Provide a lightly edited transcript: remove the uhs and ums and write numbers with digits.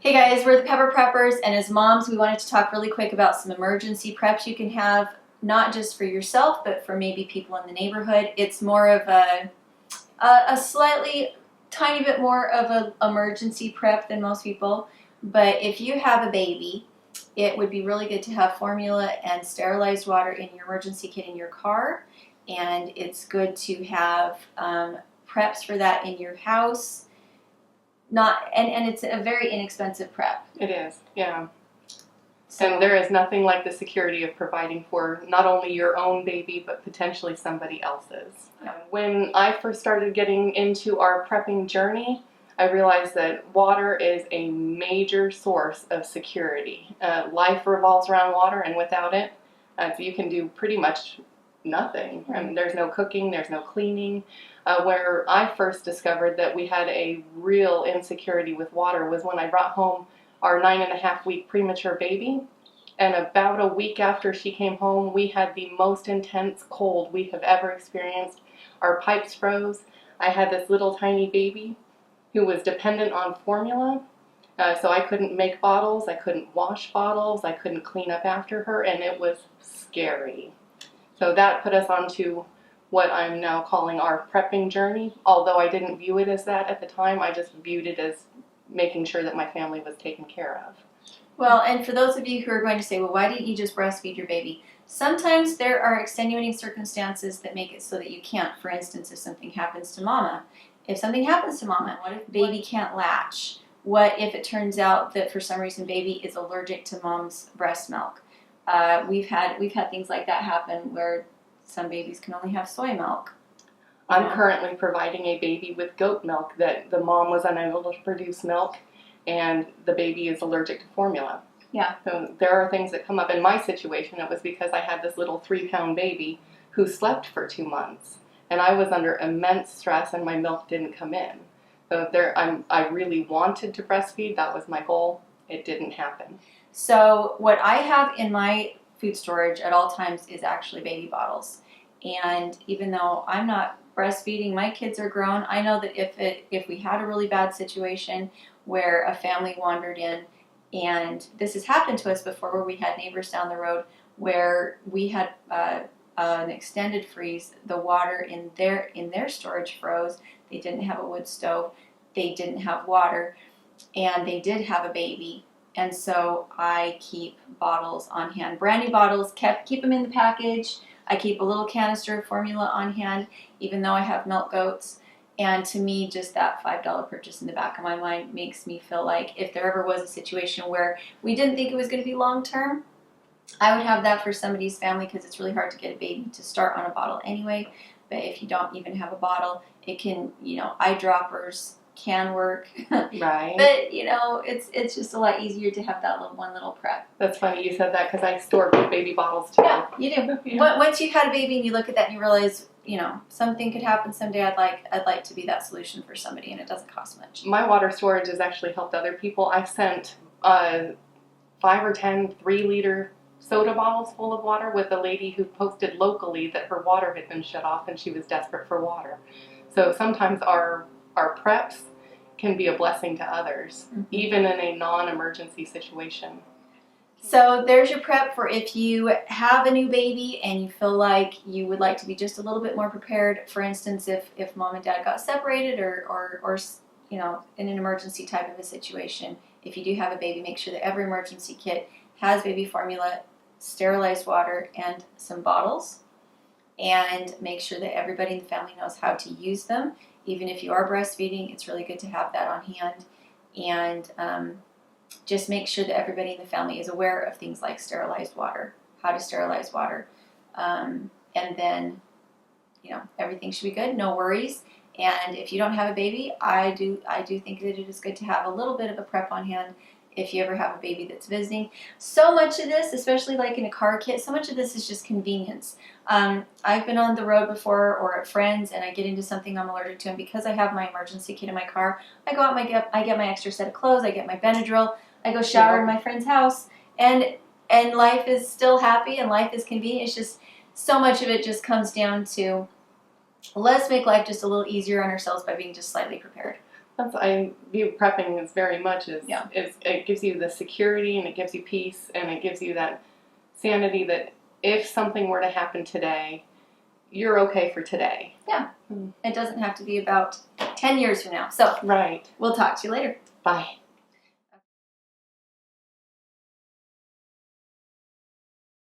Hey guys, we're the Pepper Preppers, and as moms, we wanted to talk really quick about some emergency preps you can have, not just for yourself, but for maybe people in the neighborhood. It's more of a slightly, tiny bit more of an emergency prep than most people. But if you have a baby, it would be really good to have formula and sterilized water in your emergency kit in your car, and it's good to have preps for that in your house. And it's a very inexpensive prep. It is, yeah. And there is nothing like the security of providing for not only your own baby, but potentially somebody else's. Yeah. When I first started getting into our prepping journey, I realized that water is a major source of security. Life revolves around water, and without it, you can do pretty much nothing. Right. I mean, there's no cooking, there's no cleaning. Where I first discovered that we had a real insecurity with water was when I brought home our 9.5-week premature baby, and about a week after she came home, we had the most intense cold we have ever experienced. Our pipes froze. I had this little tiny baby who was dependent on formula, so I couldn't make bottles, I couldn't wash bottles, I couldn't clean up after her, and it was scary. So that put us onto what I'm now calling our prepping journey. Although I didn't view it as that at the time, I just viewed it as making sure that my family was taken care of. Well, and for those of you who are going to say, well, why didn't you just breastfeed your baby? Sometimes there are extenuating circumstances that make it so that you can't. For instance, if something happens to mama. If something happens to mama, what if baby can't latch? What if it turns out that for some reason baby is allergic to mom's breast milk? We've had things like that happen where some babies can only have soy milk. I'm currently providing a baby with goat milk that the mom was unable to produce milk, and the baby is allergic to formula. Yeah. So there are things that come up. In my situation, it was because I had this little 3-pound baby who slept for 2 months, and I was under immense stress, and my milk didn't come in. So I really wanted to breastfeed. That was my goal. It didn't happen. So what I have in my food storage at all times is actually baby bottles. And even though I'm not breastfeeding, my kids are grown, I know that if we had a really bad situation where a family wandered in, and this has happened to us before where we had neighbors down the road where we had an extended freeze, the water in their storage froze, they didn't have a wood stove, they didn't have water, and they did have a baby. And so I keep bottles on hand, brand new bottles, keep them in the package. I keep a little canister of formula on hand, even though I have milk goats. And to me, just that $5 purchase in the back of my mind makes me feel like if there ever was a situation where we didn't think it was going to be long term, I would have that for somebody's family, because it's really hard to get a baby to start on a bottle anyway. But if you don't even have a bottle, it can, eyedroppers can work. Right. But it's just a lot easier to have that one little prep. That's funny you said that, because I store baby bottles too. Yeah, you do. Yeah. Once you've had a baby and you look at that and you realize, something could happen someday. I'd like to be that solution for somebody, and it doesn't cost much. My water storage has actually helped other people. I've sent 5 or 10 3-liter soda bottles full of water with a lady who posted locally that her water had been shut off and she was desperate for water. So sometimes our preps can be a blessing to others, even in a non-emergency situation. So there's your prep for if you have a new baby and you feel like you would like to be just a little bit more prepared. For instance, if mom and dad got separated or in an emergency type of a situation, if you do have a baby, make sure that every emergency kit has baby formula, sterilized water, and some bottles. And make sure that everybody in the family knows how to use them. Even if you are breastfeeding, it's really good to have that on hand. And just make sure that everybody in the family is aware of things like sterilized water, how to sterilize water. And then, everything should be good, no worries. And if you don't have a baby, I do think that it is good to have a little bit of a prep on hand if you ever have a baby that's visiting. So much of this, especially like in a car kit, so much of this is just convenience. I've been on the road before or at friends, and I get into something I'm allergic to, and because I have my emergency kit in my car, I go out and I get my extra set of clothes, I get my Benadryl, I go shower in my friend's house, and life is still happy and life is convenient. It's just so much of it just comes down to let's make life just a little easier on ourselves by being just slightly prepared. I view prepping as very much as, Yeah. it gives you the security and it gives you peace and it gives you that sanity that if something were to happen today, you're okay for today. It doesn't have to be about 10 years from now. So Right. we'll talk to you later. Bye.